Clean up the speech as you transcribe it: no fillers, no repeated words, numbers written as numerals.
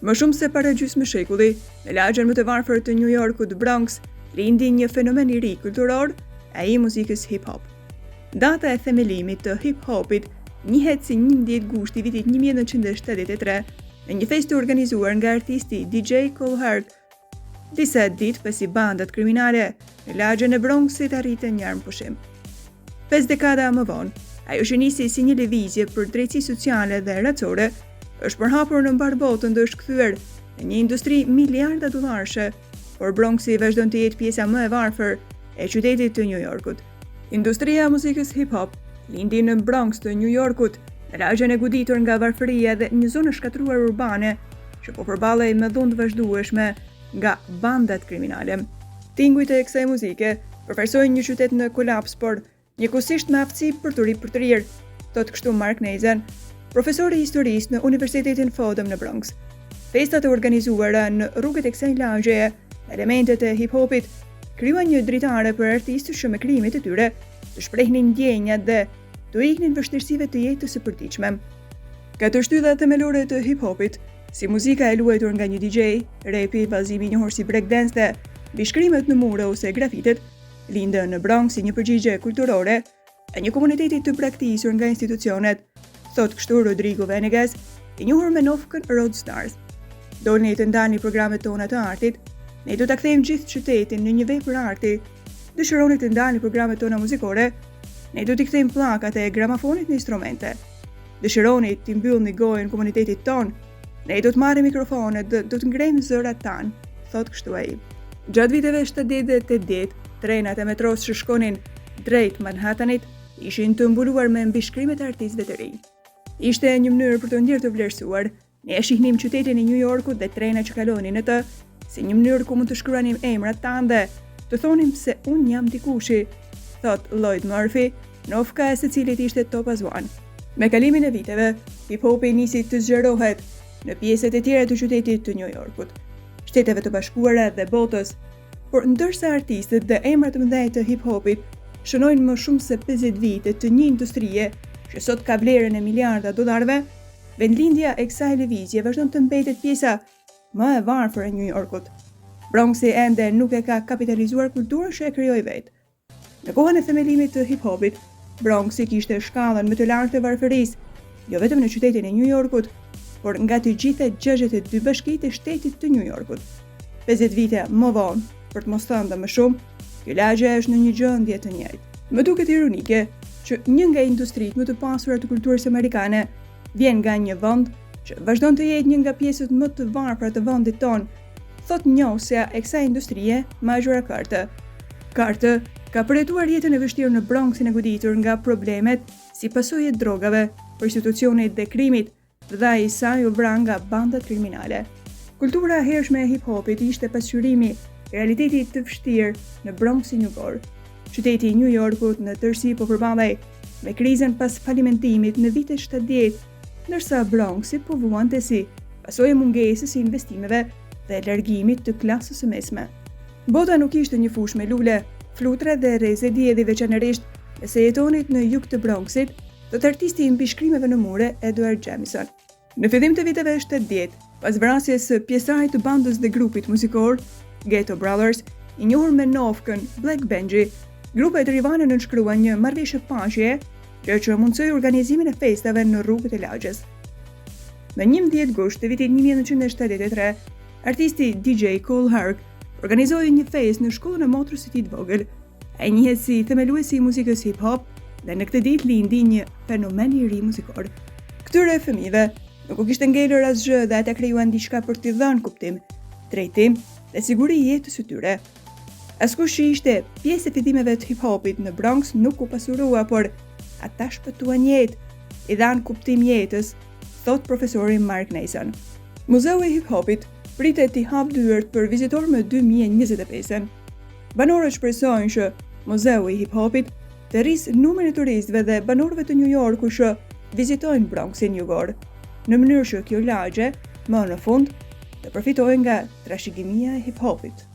Më shumë se para gjysmë shekulli, në lagjen më të varfër të New Yorkut Bronx, lindi një fenomen i ri kulturor, ai muzikës hip-hop. Data e themelimit të hip-hopit njihet si 11 gusht i vitit 1973 në një festë të organizuar nga artisti DJ Kool Herc. Disa ditë pasi bandat kriminale në lagjen e Bronxit arritën një armëpushim. 5 dekada më vonë, ajo që nisi si një lëvizje për drejtësi sociale dhe racore, është përhapur në mbar botën dhe është kthyer në një industri miliarda dollarëshe, por Bronxi vazhdon të jetë pjesa më e varfër e qytetit të New Yorkut. Industria e muzikës hip-hop lindi në Bronx të New Yorkut, në lagjen e goditur nga varfëria dhe një zonë shkatruar urbane që po përballej me dhuntë vazhdueshme nga bandat kriminale. Tingujt e kësaj muzike përfaqësojnë një qytet në kolaps, por njëkohësisht me aftësi për të rirë, thotë kështu Mark Nason, profesor i historisë në Universitetin Fordham në Bronx. Festat e organizuara në rrugët e kësaj lagjeje, elementet e hip-hopit krijuan një dritare për artistë që me krijimet e tyre të shprehnin ndjenjat dhe të iknin vështirësive të jetës së përditshme. Katër shtyllat themelore të hip-hopit, si muzika e luajtur nga një DJ, rapi, vallëzimi i njohur si breakdance dhe bishkrimet në mure ose grafitet, lindën në Bronx si një përgjigje kulturore e një komuniteti të braktisur nga institucionet, thotë kështu Rodrigo Venegas, i njohur me nofkën Road Stars. Dolni të ndalni programet tona të artit, ne do ta kthejmë gjithë qytetin në një vepër arti. Dëshironi të ndalni programet tona muzikore, ne do t'i kthejmë pllakat e gramofonit në instrumente. Dëshironi t'i mbyllni gojën komunitetit ton, ne do të marrim mikrofonet dhe do të ngrejmë zërat tan, thotë kështu ai. Gjatë viteve 70 dhe 80, trenat e metros që shkonin drejt Manhattanit ishin të mbuluar me mbishkrimet e artistëve të rinj. Ishte një mënyrë për të ndjerë të vlerësuar. Ne e shihnim qytetin e New Yorkut dhe trena që kalonin në të, si një mënyrë ku mund të shkruanim emrat tanë dhe të thonim se unë jam dikushi, thot Lloyd Murphy, nofka e secilit ishte top as one. Me kalimin e viteve, hip-hopi nisi të zgjerohet në pjesët e tjera të qytetit të New Yorkut, Shteteve të Bashkuara dhe botës, por ndërsa artistët dhe emrat më mëdhenj të hip-hopit shënojnë më shumë se 50 vite të një industrie që sot ka vlerën e miliarda dollarëve, vendlindja e kësaj lëvizje vazhdon të mbetet pjesa më e varfër e New Yorkut. Bronxi ende nuk e ka kapitalizuar kulturën që e krijoi vetë. Në kohën e themelimit të hip-hopit, Bronxi kishte shkallën më të lartë të varfërisë, jo vetëm në qytetin e New Yorkut, por nga të gjitha 62 bashkitë e shtetit të New Yorkut. 50 vite më vonë, për të mos thënë më shumë, kjo lagje është në një gjendje të njëjtë. Më duket ironike që një nga industritë më të pasura të kulturës amerikane vjen nga një vend që vazhdon të jetë një nga pjesët më të varfëra të vendit ton, thot njohësja e kësaj industrie, Majora Carter. Carter ka përjetuar jetën e vështirë në Bronxin e goditur nga problemet si pasojë e drogave, prostitucionit dhe krimit, dhe ai sa u vra nga bandat kriminale. Kultura e hershme e hip-hopit ishte pasqyrimi i realitetit të vështirë në Bronxin jugor. Qyteti i New Yorkut në tërësi po përballej me krizën pas falimentimit në vitet 70, ndërsa Bronxi po vuante si pasojë mungesës së investimeve dhe largimit të klasës së mesme. Bota nuk ishte një fushë me lule, flutre dhe rreze dielli, veçanërisht nëse jetonit në jug të Bronxit, thot artisti i mbishkrimeve në mure Edward Jamison. Në fillim të viteve 70, pas vrasjes së pjesarit të bandës dhe grupit muzikor Ghetto Brothers, i njohur me nofkën Black Benji, grupet rivalë nënshkruan një marrëveshje paqeje që mundsoi organizimin e festave në rrugët e lagjes. Në 11 gusht të vitit 1973, artisti DJ Kool Herc organizoi një festë në shkollën e motrës së tij të vogël. Ai njihet si themeluesi i muzikës hip-hop dhe në këtë ditë lindi një fenomen i ri muzikor. Këtyre fëmijëve nuk u kishte ngelur asgjë dhe ata krijuan diçka për t'i dhënë kuptim, drejtim dhe siguri jetës së tyre. Askush që ishte pjesë e fillimeve të hip-hopit në Bronx nuk u pasurua, por ata shpëtuan jetë, i dhanë kuptim jetës, thot profesori Mark Nason. Muzeu i hip-hopit pritet t'i hap dyert për vizitor më 2025. Banorët shpresojnë që Muzeu i hip-hopit të rrisë numrin e turistëve dhe banorëve të New Yorkut që vizitojnë Bronxin jugor, në mënyrë që kjo lagje më në fund të përfitojë nga trashëgimia e hip-hopit.